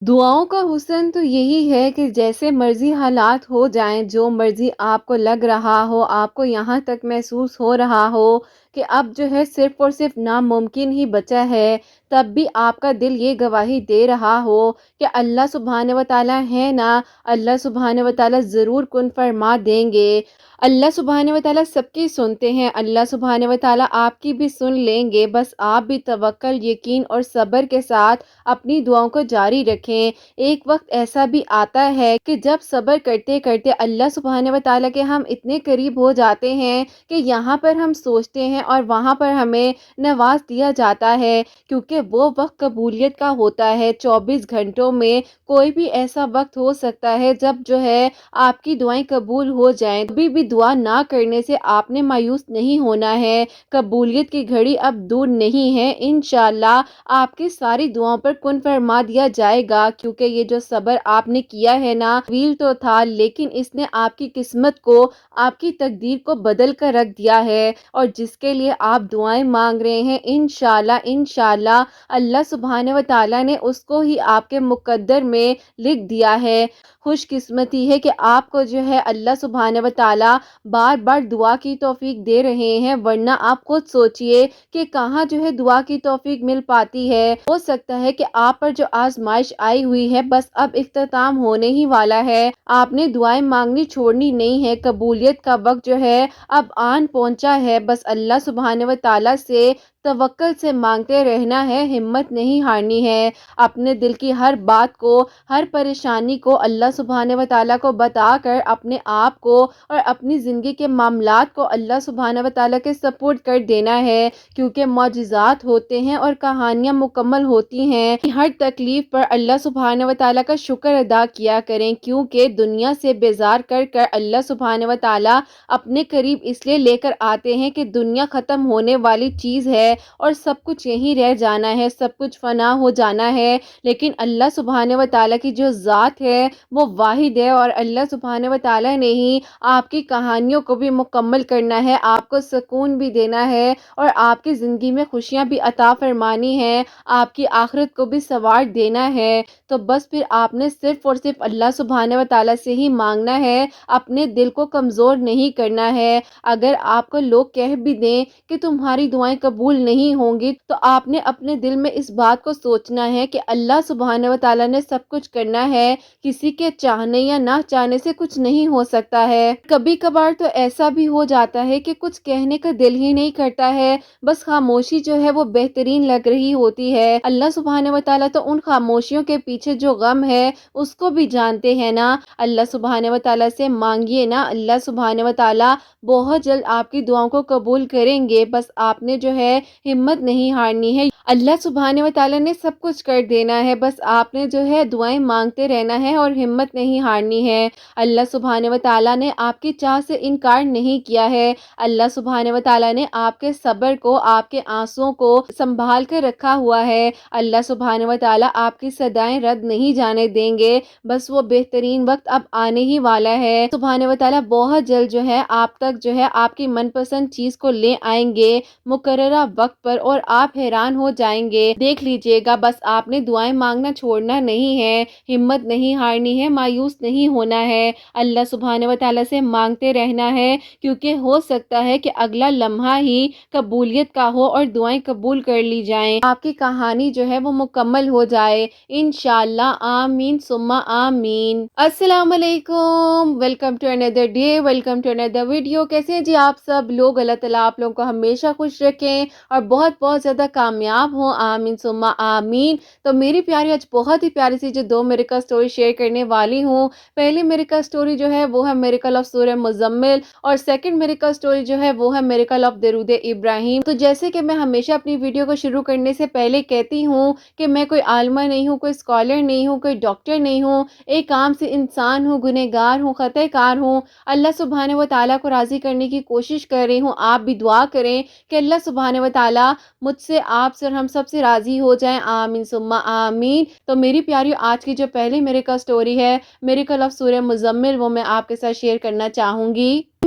دعاؤں کا حسن تو یہی ہے کہ جیسے مرضی حالات ہو جائیں، جو مرضی آپ کو لگ رہا ہو، آپ کو یہاں تک محسوس ہو رہا ہو کہ اب جو ہے صرف اور صرف ناممکن ہی بچا ہے، تب بھی آپ کا دل یہ گواہی دے رہا ہو کہ اللہ سبحانہ و تعالیٰ ہے نا، اللہ سبحانہ و تعالیٰ ضرور کن فرما دیں گے۔ اللہ سبحانہ و تعالیٰ سب کی سنتے ہیں، اللہ سبحانہ و تعالیٰ آپ کی بھی سن لیں گے، بس آپ بھی توکل، یقین اور صبر کے ساتھ اپنی دعاؤں کو جاری رکھیں۔ ایک وقت ایسا بھی آتا ہے کہ جب صبر کرتے کرتے اللہ سبحانہ و تعالیٰ کے ہم اتنے قریب ہو جاتے ہیں کہ یہاں پر ہم سوچتے ہیں اور وہاں پر ہمیں نواز دیا جاتا ہے، کیونکہ وہ وقت قبولیت کا ہوتا ہے۔ 24 گھنٹوں میں کوئی بھی ایسا وقت ہو سکتا ہے جب جو ہے آپ کی دعائیں قبول ہو جائیں۔ کبھی بھی دعا نہ کرنے سے آپ نے مایوس نہیں ہونا ہے، قبولیت کی گھڑی اب دور نہیں ہے، انشاءاللہ آپ کی ساری دعاؤں پر کن فرما دیا جائے گا، کیونکہ یہ جو صبر آپ نے کیا ہے نا، طویل تو تھا لیکن اس نے آپ کی قسمت کو، آپ کی تقدیر کو بدل کر رکھ دیا ہے، اور جس کے لیے آپ دعائیں مانگ رہے ہیں انشاءاللہ اللہ سبحانہ و تعالیٰ نے اس کو ہی آپ کے مقدر میں لکھ دیا ہے۔ خوش قسمتی ہے کہ آپ کو جو ہے اللہ سبحانہ و تعالیٰ بار بار دعا کی توفیق دے رہے ہیں، ورنہ آپ خود سوچئے کہ کہاں جو ہے دعا کی توفیق مل پاتی ہے۔ ہو سکتا ہے کہ آپ پر جو آزمائش آئی ہوئی ہے بس اب اختتام ہونے ہی والا ہے، آپ نے دعائیں مانگنی چھوڑنی نہیں ہے، قبولیت کا وقت جو ہے اب آن پہنچا ہے، بس اللہ سبحانہ و تعالیٰ سے توکل سے مانگتے رہنا ہے، ہمت نہیں ہارنی ہے، اپنے دل کی ہر بات کو، ہر پریشانی کو اللہ سبحانہ و تعالیٰ کو بتا کر اپنے آپ کو اور اپنی زندگی کے معاملات کو اللہ سبحانہ و تعالیٰ کے سپورٹ کر دینا ہے، کیونکہ معجزات ہوتے ہیں اور کہانیاں مکمل ہوتی ہیں۔ ہر تکلیف پر اللہ سبحانہ و تعالیٰ کا شکر ادا کیا کریں، کیونکہ دنیا سے بیزار کر کر اللہ سبحانہ و تعالیٰ اپنے قریب اس لیے لے کر آتے ہیں کہ دنیا ختم ہونے والی چیز ہے اور سب کچھ یہیں رہ جانا ہے، سب کچھ فنا ہو جانا ہے، لیکن اللہ سبحانہ و تعالیٰ کی جو ذات ہے وہ واحد ہے، اور اللہ سبحانہ و تعالیٰ نے ہی آپ کی کہانیوں کو بھی مکمل کرنا ہے، آپ کو سکون بھی دینا ہے اور آپ کی زندگی میں خوشیاں بھی عطا فرمانی ہے، آپ کی آخرت کو بھی سنوار دینا ہے۔ تو بس پھر آپ نے صرف اور صرف اللہ سبحانہ و تعالیٰ سے ہی مانگنا ہے، اپنے دل کو کمزور نہیں کرنا ہے۔ اگر آپ کو لوگ کہہ بھی دیں کہ تمہاری دعائیں قبول نہیں ہوں گی، تو آپ نے اپنے دل میں اس بات کو سوچنا ہے کہ اللہ سبحانہ و تعالیٰ نے سب کچھ کرنا ہے، کسی کے چاہنے یا نہ چاہنے سے کچھ نہیں ہو سکتا ہے۔ کبھی کبھار تو ایسا بھی ہو جاتا ہے کہ کچھ کہنے کا دل ہی نہیں کرتا ہے، بس خاموشی جو ہے وہ بہترین لگ رہی ہوتی ہے۔ اللہ سبحانہ و تعالیٰ تو ان خاموشیوں کے پیچھے جو غم ہے اس کو بھی جانتے ہیں نا۔ اللہ سبحانہ و تعالیٰ سے مانگیے نا، اللہ سبحانہ و تعالیٰ بہت جلد آپ کی دعاؤں کو قبول کریں گے، بس آپ نے جو ہے ہمت نہیں ہارنی ہے۔ اللہ سبحانہ و تعالیٰ نے سب کچھ کر دینا ہے، بس آپ نے جو ہے دعائیں مانگتے رہنا ہے اور ہمت نہیں ہارنی ہے۔ اللہ سبحانہ و تعالیٰ نے آپ کی چاہ سے انکار نہیں کیا ہے، اللہ سبحانہ و تعالیٰ نے آپ کے صبر کو، آپ کے آنسوؤں کو سنبھال کر رکھا ہوا ہے، اللہ سبحانہ و تعالیٰ آپ کی صدائیں رد نہیں جانے دیں گے، بس وہ بہترین وقت اب آنے ہی والا ہے۔ سبحانہ و تعالیٰ بہت جلد جو ہے آپ تک جو ہے آپ کی من پسند چیز کو لے آئیں گے مقررہ وقت پر، اور آپ حیران ہو جائیں گے۔ دیکھ لیجئے گا، بس آپ نے دعائیں مانگنا چھوڑنا نہیں ہے، ہمت نہیں ہارنی ہے، مایوس نہیں ہونا ہے، اللہ سبحانہ و تعالیٰ سے مانگتے رہنا ہے، کیونکہ ہو سکتا ہے کہ اگلا لمحہ ہی قبولیت کا ہو اور دعائیں قبول کر لی جائیں، آپ کی کہانی جو ہے وہ مکمل ہو جائے انشاءاللہ۔ آمین ثم آمین۔ السلام علیکم، ویلکم ٹو اندر ڈے، ویلکم ٹو اندر ویڈیو۔ کیسے ہیں جی آپ سب لوگ؟ اللہ تعالیٰ آپ لوگوں کو ہمیشہ خوش رکھیں اور بہت بہت زیادہ کامیاب ہوں، آمین ثم آمین۔ تو میری پیاری آج بہت ہی پیاری سی جو 2 میریکل سٹوری شیئر کرنے والی ہوں۔ پہلی میریکل سٹوری جو ہے وہ ہے میریکل آف سورہ مزمل، اور سیکنڈ میریکل سٹوری جو ہے وہ ہے میریکل آف درود ابراہیم۔ تو جیسے کہ میں ہمیشہ اپنی ویڈیو کو شروع کرنے سے پہلے کہتی ہوں کہ میں کوئی عالمہ نہیں ہوں، کوئی اسکالر نہیں ہوں، کوئی ڈاکٹر نہیں ہوں، ایک عام سے انسان ہوں، گنہگار ہوں، خطا کار ہوں، اللہ سبحانہ و تعالیٰ کو راضی کرنے کی کوشش کر رہی ہوں۔ آپ بھی دعا کریں کہ اللہ سبحانہ و تعالیٰ مجھ سے، آپ سے اور ہم سب سے راضی ہو جائیں، آمین ثم آمین۔ تو میری پیاری آج کی جو پہلی میریکل سٹوری ہے میریکل آف سورہ مزمل، وہ میں آپ کے ساتھ شیئر کرنا چاہوں گی۔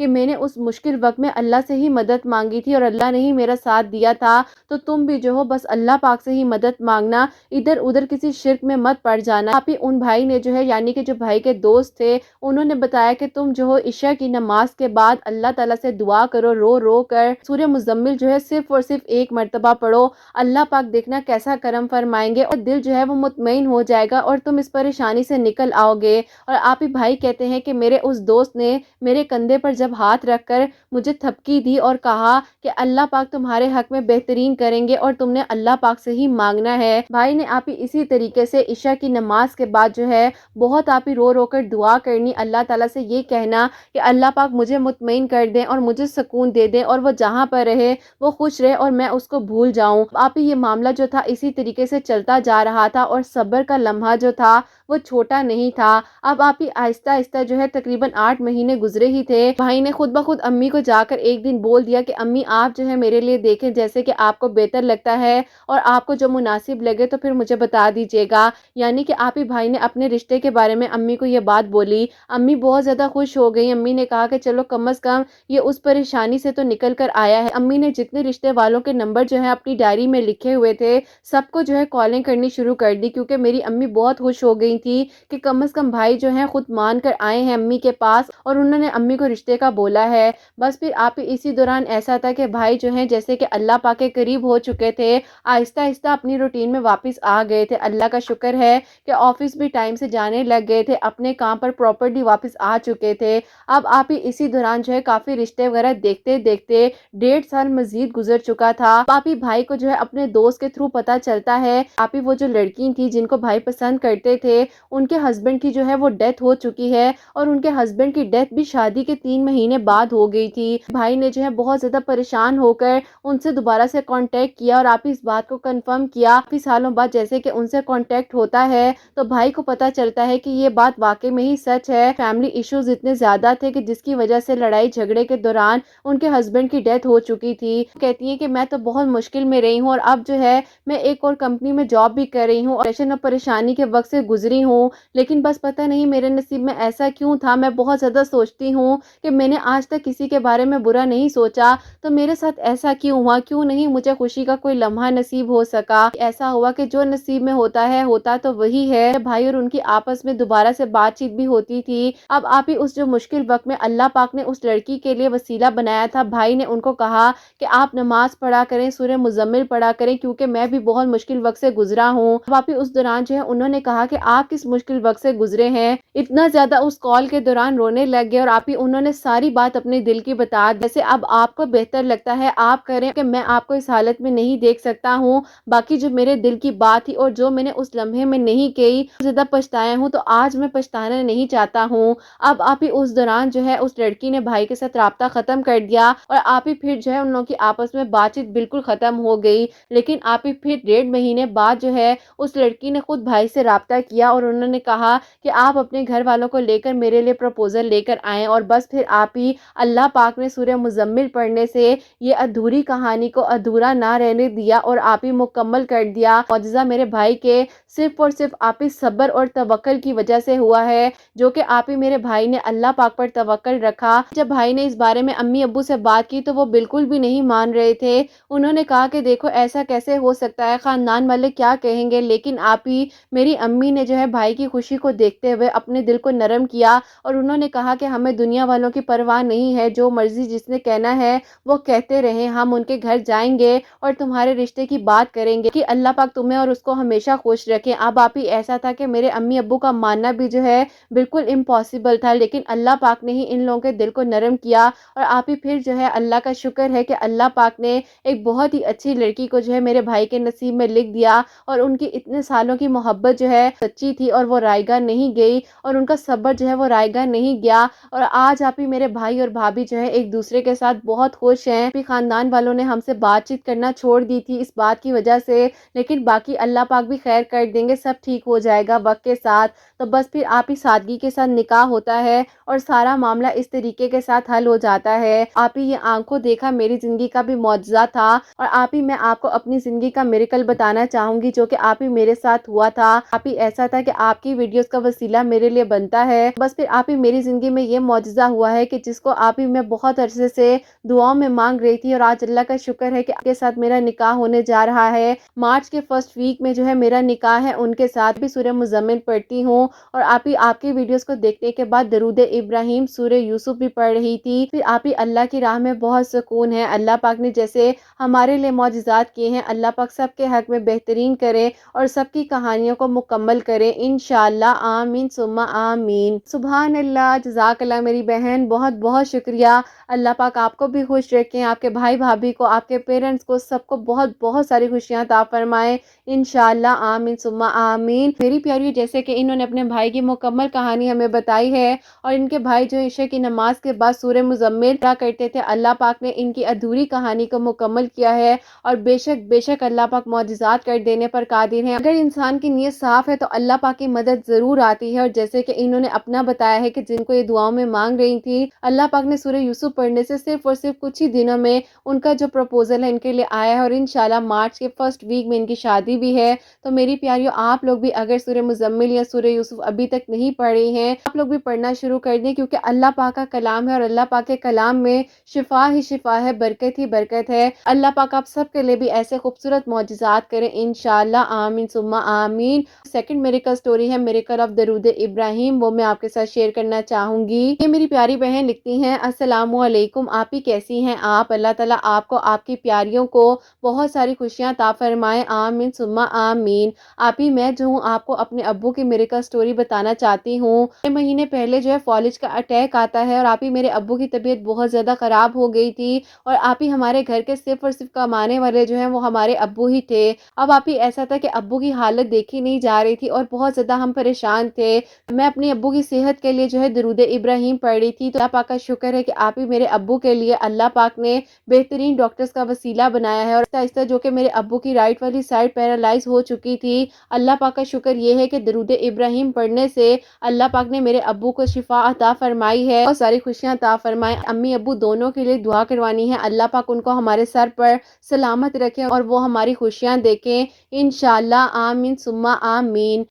کہ میں نے اس مشکل وقت میں اللہ سے ہی مدد مانگی تھی اور اللہ نے ہی میرا ساتھ دیا تھا، تو تم بھی جو ہو بس اللہ پاک سے ہی مدد مانگنا، ادھر ادھر کسی شرک میں مت پڑ جانا۔ آپ ہی ان بھائی نے جو ہے یعنی کہ جو بھائی کے دوست تھے انہوں نے بتایا کہ تم جو ہو عشاء کی نماز کے بعد اللہ تعالیٰ سے دعا کرو، رو رو کر سورہ مزمل جو ہے صرف اور صرف ایک مرتبہ پڑھو، اللہ پاک دیکھنا کیسا کرم فرمائیں گے اور دل جو ہے وہ مطمئن ہو جائے گا اور تم اس پریشانی سے نکل آؤ گے۔ اور آپ ہی بھائی کہتے ہیں کہ میرے اس دوست نے میرے کندھے پر جب ہاتھ رکھ کر مجھے تھپکی دی اور کہا کہ اللہ پاک تمہارے حق میں بہترین کریں گے اور تم نے اللہ پاک سے ہی مانگنا ہے۔ بھائی نے آپ ہی اسی طریقے سے عشاء کی نماز کے بعد جو ہے بہت آپ ہی رو رو کر دعا کرنی، اللہ تعالیٰ سے یہ کہنا کہ اللہ پاک مجھے مطمئن کر دیں اور مجھے سکون دے دیں اور وہ جہاں پر رہے وہ خوش رہے اور میں اس کو بھول جاؤں۔ آپ ہی یہ معاملہ جو تھا اسی طریقے سے چلتا جا رہا تھا اور صبر کا لمحہ جو تھا وہ چھوٹا نہیں تھا۔ اب آپ ہی آہستہ آہستہ جو ہے تقریباً 8 مہینے گزرے ہی تھے۔ بھائی نے خود بخود امی کو جا کر ایک دن بول دیا کہ امی آپ جو ہے میرے لیے دیکھیں جیسے کہ آپ کو بہتر لگتا ہے اور آپ کو جو مناسب لگے تو پھر مجھے بتا دیجیے گا۔ یعنی کہ آپ ہی بھائی نے اپنے رشتے کے بارے میں امی کو یہ بات بولی۔ امی بہت زیادہ خوش ہو گئی۔ امی نے کہا کہ چلو کم از کم یہ اس پریشانی سے تو نکل کر آیا ہے۔ امی نے جتنے رشتے والوں کے نمبر جو ہے اپنی ڈائری میں لکھے ہوئے تھے سب کو جو ہے کالیں کرنی شروع کر دی، کیونکہ میری امی بہت خوش ہو گئی تھی کہ کم از کم بھائی جو ہیں خود مان کر آئے ہیں امی کے پاس اور انہوں نے امی کو رشتے کا بولا ہے۔ بس پھر آپ ہی اسی دوران ایسا تھا کہ بھائی جو ہیں جیسے کہ اللہ پاک کے قریب ہو چکے تھے، آہستہ آہستہ اپنی روٹین میں واپس آ گئے تھے۔ اللہ کا شکر ہے کہ آفس بھی ٹائم سے جانے لگ گئے تھے، اپنے کام پر پراپرلی واپس آ چکے تھے۔ اب آپ ہی اسی دوران جو ہے کافی رشتے وغیرہ دیکھتے دیکھتے 1.5 سال مزید گزر چکا تھا۔ آپ ہی بھائی کو جو ہے اپنے دوست کے تھرو پتا چلتا ہے آپ ہی وہ جو لڑکی تھی جن کو بھائی پسند کرتے تھے ان کے ہسبینڈ کی جو ہے وہ ڈیتھ ہو چکی ہے اور ان کے ہسبینڈ کی ڈیتھ بھی شادی کے 3 مہینے بعد ہو گئی تھی۔ بھائی نے جو ہے بہت زیادہ پریشان ہو کر ان سے دوبارہ سے کانٹیکٹ کیا اور آپ ہی اس بات کو کنفرم کیا۔ کافی سالوں بعد جیسے کہ ان سے کانٹیکٹ ہوتا ہے تو بھائی کو پتا چلتا ہے کہ یہ بات واقعی میں ہی سچ ہے۔ فیملی ایشوز اتنے زیادہ تھے کہ جس کی وجہ سے لڑائی جھگڑے کے دوران ان کے ہسبینڈ کی ڈیتھ ہو چکی تھی۔ کہتی ہیں کہ میں تو بہت مشکل میں رہی ہوں اور اب جو ہے میں ایک اور کمپنی میں جاب بھی کر رہی ہوں اور ٹینشن اور پریشانی کے وقت سے گزری ہوں، لیکن بس پتہ نہیں میرے نصیب میں ایسا کیوں تھا۔ میں بہت زیادہ سوچتی ہوں کہ میں نے آج تک کسی کے بارے میں برا نہیں سوچا، تو میرے ساتھ ایسا کیوں ہوا، کیوں نہیں مجھے خوشی کا کوئی لمحہ نصیب ہو سکا۔ ایسا ہوا کہ جو نصیب میں ہوتا ہے ہوتا تو وہی ہے۔ بھائی اور ان کی آپس میں دوبارہ سے بات چیت بھی ہوتی تھی۔ اب آپ ہی اس جو مشکل وقت میں اللہ پاک نے اس لڑکی کے لیے وسیلہ بنایا تھا، بھائی نے ان کو کہا کہ آپ نماز پڑھا کریں، سورہ مزمل پڑھا کریں، کیونکہ میں بھی بہت مشکل وقت سے گزرا ہوں۔ اب آپ ہی اس دوران جو ہے انہوں نے کہا کہ آپ کس مشکل وقت سے گزرے ہیں، اتنا زیادہ اس کال کے دوران رونے لگ گئے اور آپ ہی انہوں نے ساری بات اپنے دل کی بتا دی۔ جیسے اب آپ کو بہتر لگتا ہے آپ کریں کہ میں آپ کو اس حالت میں نہیں دیکھ سکتا ہوں، باقی جو میرے دل کی بات تھی اور جو میں نے اس لمحے میں نہیں کہی زیادہ پچھتایا ہوں، تو آج میں پچھتانا نہیں چاہتا ہوں۔ اب آپ ہی اس دوران جو ہے اس لڑکی نے بھائی کے ساتھ رابطہ ختم کر دیا اور آپ ہی پھر جو ہے ان لوگوں کی آپس میں بات چیت بالکل ختم ہو گئی۔ لیکن آپ ہی پھر 1.5 مہینے بعد جو ہے اس لڑکی نے خود بھائی سے رابطہ کیا اور انہوں نے کہا کہ آپ اپنے گھر والوں کو لے کر میرے لیے پروپوزل لے کر آئیں، اور بس پھر آپ ہی اللہ پاک نے سورہ مزمل پڑھنے سے یہ ادھوری کہانی کو ادھورا نہ رہنے دیا اور آپ ہی مکمل کر دیا۔ معجزہ میرے بھائی کے صرف اور صرف آپ ہی صبر اور توکل کی وجہ سے ہوا ہے، جو کہ آپ ہی میرے بھائی نے اللہ پاک پر توکل رکھا۔ جب بھائی نے اس بارے میں امی ابو سے بات کی تو وہ بالکل بھی نہیں مان رہے تھے۔ انہوں نے کہا کہ دیکھو ایسا کیسے ہو سکتا ہے، خاندان والے کیا کہیں گے، لیکن آپ ہی میری امی نے جو ہے بھائی کی خوشی کو دیکھتے ہوئے اپنے دل کو نرم کیا اور انہوں نے کہا کہ ہمیں دنیا والوں کی پرواہ نہیں ہے، جو مرضی جس نے کہنا ہے وہ کہتے رہیں، ہم ان کے گھر جائیں گے اور تمہارے رشتے کی بات کریں گے کہ اللہ پاک تمہیں اور اس کو ہمیشہ خوش رکھیں۔ اب آپ ہی ایسا تھا کہ میرے امی ابو کا ماننا بھی جو ہے بالکل امپاسبل تھا، لیکن اللہ پاک نے ہی ان لوگوں کے دل کو نرم کیا اور آپ ہی پھر جو ہے اللہ کا شکر ہے کہ اللہ پاک نے ایک بہت ہی اچھی لڑکی کو جو ہے میرے بھائی کے نصیب میں لکھ دیا اور ان کی اتنے سالوں کی محبت جو ہے سچی تھی اور وہ رائے گاہ نہیں گئی اور ان کا صبر جو ہے وہ رائے گاہ نہیں گیا، اور آج آپ ہی میرے بھائی اور بھابھی جو ہے ایک دوسرے کے ساتھ بہت خوش ہیں۔ بھی خاندان والوں نے ہم سے بات چیت کرنا چھوڑ دی تھی اس بات کی وجہ سے، لیکن باقی اللہ پاک بھی خیر کر دیں گے، سب ٹھیک ہو جائے گا وقت کے ساتھ۔ تو بس پھر آپ ہی سادگی کے ساتھ نکاح ہوتا ہے اور سارا معاملہ اس طریقے کے ساتھ حل ہو جاتا ہے۔ آپ ہی یہ آنکھوں دیکھا میری زندگی کا بھی معجزہ تھا اور آپ ہی میں آپ کو اپنی زندگی کا میریکل بتانا چاہوں گی جو کہ آپ ہی میرے ساتھ ہوا تھا۔ آپ ہی ایسا تھا تھا کہ آپ کی ویڈیوز کا وسیلہ میرے لیے بنتا ہے، بس پھر آپ ہی میری زندگی میں یہ معجزہ ہوا ہے کہ جس کو آپ ہی میں بہت عرصے سے دعاؤں میں مانگ رہی تھی، اور آج اللہ کا شکر ہے کہ آپ کے ساتھ میرا نکاح ہونے جا رہا ہے۔ مارچ کے فرسٹ ویک میں جو ہے میرا نکاح ہے، ان کے ساتھ بھی سورہ مزمل پڑھتی ہوں، اور آپ کی ویڈیوز کو دیکھنے کے بعد درود ابراہیم سورہ یوسف بھی پڑھ رہی تھی۔ پھر آپ ہی اللہ کی راہ میں بہت سکون ہے۔ اللہ پاک نے جیسے ہمارے لیے معجزات کیے ہیں، اللہ پاک سب کے حق میں بہترین کرے اور سب کی کہانیوں کو مکمل کرے انشاءاللہ، آمین ثم آمین۔ سبحان اللہ، جزاک اللہ میری بہن، بہت بہت شکریہ۔ اللہ پاک آپ کو بھی خوش رکھیں، آپ کے بھائی بھابھی کو، آپ کے پیرنٹس کو، سب کو بہت بہت ساری خوشیاں عطا فرمائے انشاءاللہ، آمین ثم آمین۔ میری پیاری، جیسے کہ انہوں نے اپنے بھائی کی مکمل کہانی ہمیں بتائی ہے، اور ان کے بھائی جو عشاء کی نماز کے بعد سورہ مزمل پڑھا کرتے تھے، اللہ پاک نے ان کی ادھوری کہانی کو مکمل کیا ہے، اور بے شک اللہ پاک معجزات کر دینے پر قادر ہیں۔ اگر انسان کی نیت صاف ہے تو اللہ پاک کی مدد ضرور آتی ہے، اور جیسے کہ انہوں نے اپنا بتایا ہے کہ جن کو یہ دعاؤں میں مانگ رہی تھی، اللہ پاک نے سورہ یوسف پڑھنے سے صرف اور صرف کچھ ہی دنوں میں ان کا جو پروپوزل ہے ان کے لیے آیا ہے، اور انشاءاللہ مارچ کے فرسٹ ویک میں ان کی شادی بھی ہے۔ تو میری پیاریوں، آپ لوگ بھی اگر سورہ مزمل یا سورہ یوسف ابھی تک نہیں پڑھے ہیں، آپ لوگ بھی پڑھنا شروع کر دیں، کیونکہ اللہ پاک کا کلام ہے، اور اللہ پاک کے کلام میں شفا ہی شفا ہے، برکت ہی برکت ہے۔ اللہ پاک آپ سب کے لیے بھی ایسے خوبصورت معجزات کریں انشاءاللہ، آمین ثم آمین۔ سیکنڈ میریکل سٹوری ہے میریکل آف درود ابراہیم، وہ میں آپ کے ساتھ شیئر کرنا چاہوں گی۔ یہ میری پیاری بہن لکھتی ہیں، السلام علیکم، آپ ہی کیسی ہیں آپ؟ اللہ تعالیٰ آپ کو، آپ کی پیاریوں کو بہت ساری خوشیاں عطا فرمائے، آمین ثم آمین۔ آپ ہی میں جو ہوں آپ کو اپنے ابو کی میریکل سٹوری بتانا چاہتی ہوں۔ 6 مہینے پہلے جو ہے فالج کا اٹیک آتا ہے، اور آپ ہی میرے ابو کی طبیعت بہت زیادہ خراب ہو گئی تھی، اور آپ ہی ہمارے گھر کے صرف اور صرف کمانے والے جو ہیں وہ ہمارے ابو ہی تھے۔ اب آپ ہی ایسا تھا کہ ابو کی حالت دیکھی نہیں جا رہی تھی، اور بہت زیادہ ہم پریشان تھے۔ میں اپنے ابو کی صحت کے لیے جو ہے درود ابراہیم پڑھ رہی تھی، تو اللہ پاک کا شکر ہے کہ آپ ہی میرے ابو کے لیے اللہ پاک نے بہترین ڈاکٹرز کا وسیلہ بنایا ہے، اور آہستہ آہستہ جو کہ میرے ابو کی رائٹ والی سائڈ پیرالائز ہو چکی تھی، اللہ پاک کا شکر یہ ہے کہ درود ابراہیم پڑھنے سے اللہ پاک نے میرے ابو کو شفا عطا فرمائی ہے، اور ساری خوشیاں عطا فرمائے۔ امی ابو دونوں کے لیے دعا کروانی ہے، اللہ پاک ان کو ہمارے سر پر سلامت رکھیں، اور وہ ہماری خوشیاں دیکھیں انشاءاللہ، آمین ثم آمین۔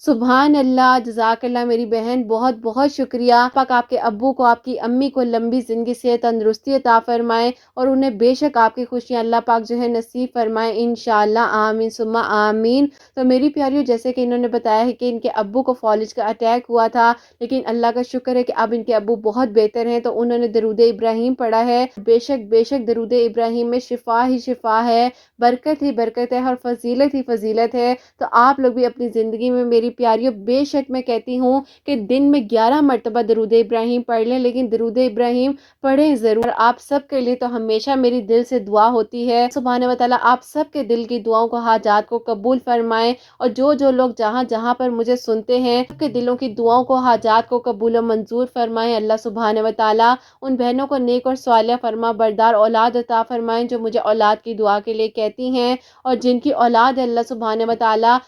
سبحان اللہ، جزاک اللہ میری بہن، بہت بہت شکریہ۔ پاک آپ کے ابو کو، آپ کی امی کو لمبی زندگی، صحت، تندرستی عطا فرمائے، اور انہیں بے شک آپ کی خوشیاں اللہ پاک جو ہے نصیب فرمائے انشاءاللہ، آمین ثم آمین۔ تو میری پیاریوں، جیسے کہ انہوں نے بتایا ہے کہ ان کے ابو کو فالج کا اٹیک ہوا تھا، لیکن اللہ کا شکر ہے کہ اب ان کے ابو بہت بہتر ہیں، تو انہوں نے درود ابراہیم پڑھا ہے۔ بے شک درود ابراہیم میں شفا ہی شفا ہے، برکت ہی برکت ہے، اور فضیلت ہی فضیلت ہے۔ تو آپ لوگ بھی اپنی زندگی میں میری پیاریوں، بے شک میں کہتی ہوں کہ دن میں 11 مرتبہ درود ابراہیم پڑھ لیں، لیکن درود ابراہیم پڑھیں ضرور۔ آپ سب کے لیے تو ہمیشہ میری دل سے دعا ہوتی ہے، سبحانہ و تعالیٰ آپ سب کے دل کی دعاؤں کو، حاجات کو قبول فرمائے، اور جو لوگ جہاں پر مجھے سنتے ہیں، سب کے دلوں کی دعاؤں کو، حاجات کو قبول و منظور فرمائے اللہ سبحانہ و تعالیٰ۔ ان بہنوں کو نیک اور صالح فرما بردار اولاد عطا فرمائیں جو مجھے اولاد کی دعا کے لیے کہتی ہیں، اور جن کی اولاد اللہ سبحانہ و تعالیٰ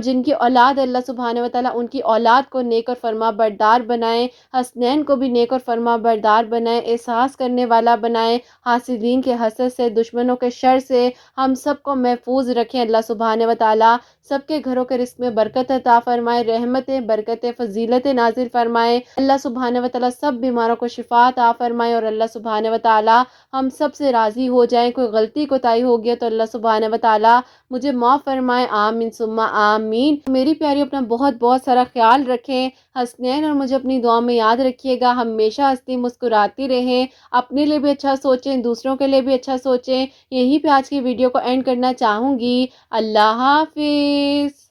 جن کی اولاد اللہ سبحانہ و تعالیٰ ان کی اولاد کو نیک اور فرما بردار بنائیں، حسنین کو بھی نیک اور فرما بردار بنائیں، احساس کرنے والا بنائیں، حاسدین کے حسد سے، دشمنوں کے شر سے ہم سب کو محفوظ رکھیں اللہ سبحانہ و تعالیٰ۔ سب کے گھروں کے رزق میں برکت عطا فرمائے، رحمتیں، برکتیں، فضیلتیں نازل فرمائے اللہ سبحانہ و تعالیٰ، سب بیماروں کو شفا عطا فرمائے، اور اللہ سبحانہ و تعالیٰ ہم سب سے راضی ہو جائیں۔ کوئی غلطی کوتاہی ہو گیا تو اللہ سبحانہ و تعالیٰ مجھے معاف فرمائے، آمین ثم آمین۔ میری پیاری، اپنا بہت بہت سارا خیال رکھیں، حسنین اور مجھے اپنی دعا میں یاد رکھیے گا، ہمیشہ ہنستی مسکراتی رہیں، اپنے لیے بھی اچھا سوچیں، دوسروں کے لیے بھی اچھا سوچیں۔ یہیں پہ آج کی ویڈیو کو اینڈ کرنا چاہوں گی۔ اللہ حافظ۔